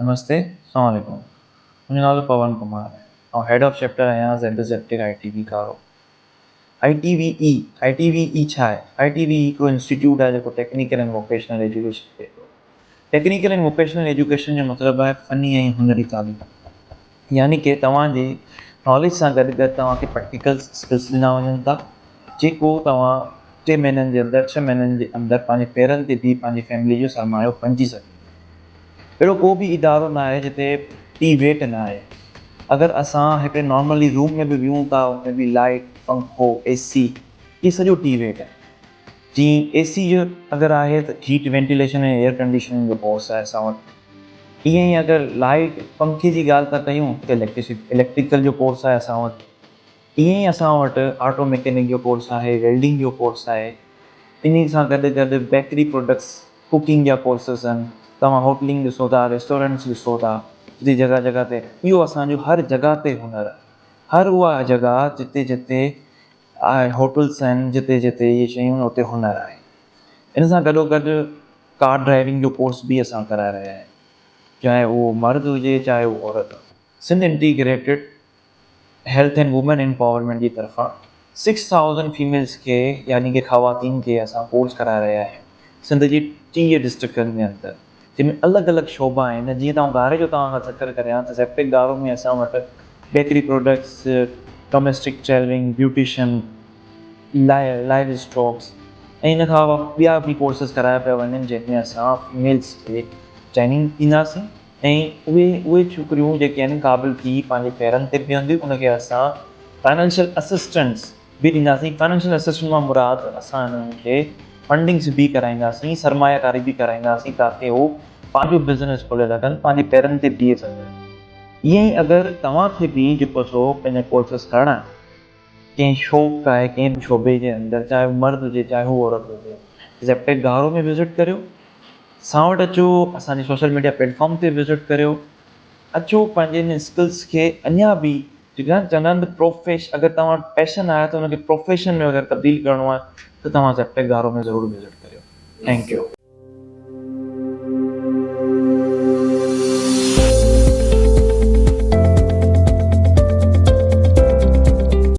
नमस्ते, अस्सलाम वालेकुम। मुंहिंजो नालो पवन कुमार आहे ऐं हेड ऑफ चैप्टर आहियां ज़ेंडोसेप्टिक ITV कारो। ITVE ITVE छा आहे? ITVE हिकु इंस्टीट्यूट आहे जेको टेक्निकल एंड वोकेशनल एजुकेशन ॾिए थो। टेक्निकल एंड वोकेशनल एजुकेशन जो मतिलबु आहे फ़नी ऐं हुनरी तालीम। यानी कि तव्हांजे नॉलेज सां गॾु गॾु तव्हांखे प्रैक्टिकल स्किल्स ॾिना वञनि था, जेको तव्हां 6 महीननि जे अंदरि 6 महीननि जे अंदरि पंहिंजे पेरनि ते बीह पंहिंजी फैमिली जो सरमायो बणिजी सघे। अहिड़ो को बि इदारो न आहे जिते टी वेट न आहे। अगरि असां हिकिड़े नॉर्मली रूम में बि वियूं था, उनमें बि लाइट, पंखो, AC, इहे सॼो टी वेट आहे। जीअं AC जो अगरि आहे त हीट वेंटिलेशन ऐं एयर कंडीशनिंग जो कोर्स आहे असां वटि। ईअं ई अगरि लाइट पंखे जी ॻाल्हि था कयूं त इलेक्ट्रिकल जो कोर्स आहे असां वटि। ईअं ई असां वटि ऑटो मैकेनिक जो कोर्स आहे, वेल्डिंग जो कोर्स आहे। इन सां गॾु गॾु बेकरी प्रोडक्ट्स, कुकिंग जा कोर्सिस आहिनि। तव्हां होटलिंग ॾिसो था, रेस्टोरेंट्स ॾिसो था, जिते जॻह जॻह ते इहो असांजो हर जॻह ते हुनर आहे। हर उहा जॻह जिते जिते होटल्स आहिनि, जिते जिते इहे शयूं उते हुनर आहे। इन सां गॾोगॾु कार ड्राइविंग जो कोर्स बि असां कराए रहिया आहियूं, चाहे उहो मर्द हुजे चाहे उहो औरत। Sindh integrated health and women empowerment जी तरफ़ां 6000 फीमेल्स खे यानी कि ख़वातीन खे असां कोर्स कराए रहिया आहियूं सिंध जी 30 डिस्ट्रिक्टनि में अंदरि, जंहिंमें अलॻि अलॻि शोबा आहिनि। जीअं तव्हां गारे जो तव्हां खां ज़िक्र करियां त सेप्टिक गारो में असां वटि bakery products, domestic tailoring, beautician, live stocks ऐं इन खां ॿिया बि कोर्सिस कराया पिया वञनि, जंहिंमें असां फीमेल्स खे ट्रेनिंग ॾींदासीं ऐं उहे छोकिरियूं जेके आहिनि क़ाबिल थी पंहिंजे पेरनि ते बीहंदियूं, उनखे असां फाइनेंशियल असिस्टेंस बि ॾींदासीं। फाइनेंशियल असिस्टेंस मां मुराद असां हिननि खे फंडिंग्स बि कराईंदासीं, सरमायाकारी बि कराईंदासीं, ताकी हू पंहिंजो बिज़नेस खोले सघनि, पंहिंजे पेरनि ते बीहे सघनि। ईअं ई अगरि तव्हांखे बि जेको सो पंहिंजा कोर्सिस करणा आहिनि, कंहिं शौक़ु आहे कंहिं बि शोबे जे अंदरि, चाहे हू मर्द हुजे चाहे हू औरत हुजे, ज़ेप्टेक गारो में विज़िट करियो, सां वटि अचो, असांजे सोशल मीडिया प्लेटफॉर्म ते विज़िट करियो। अचो पंहिंजे हिन स्किल्स खे अञा बि जेका चवंदा आहिनि अगरि तव्हां वटि पैशन आहे त हुनखे प्रोफेशन में अगरि तब्दील करिणो आहे त तव्हां ज़ेप्टेक गारो में ज़रूरु विज़िट करियो। Thank U.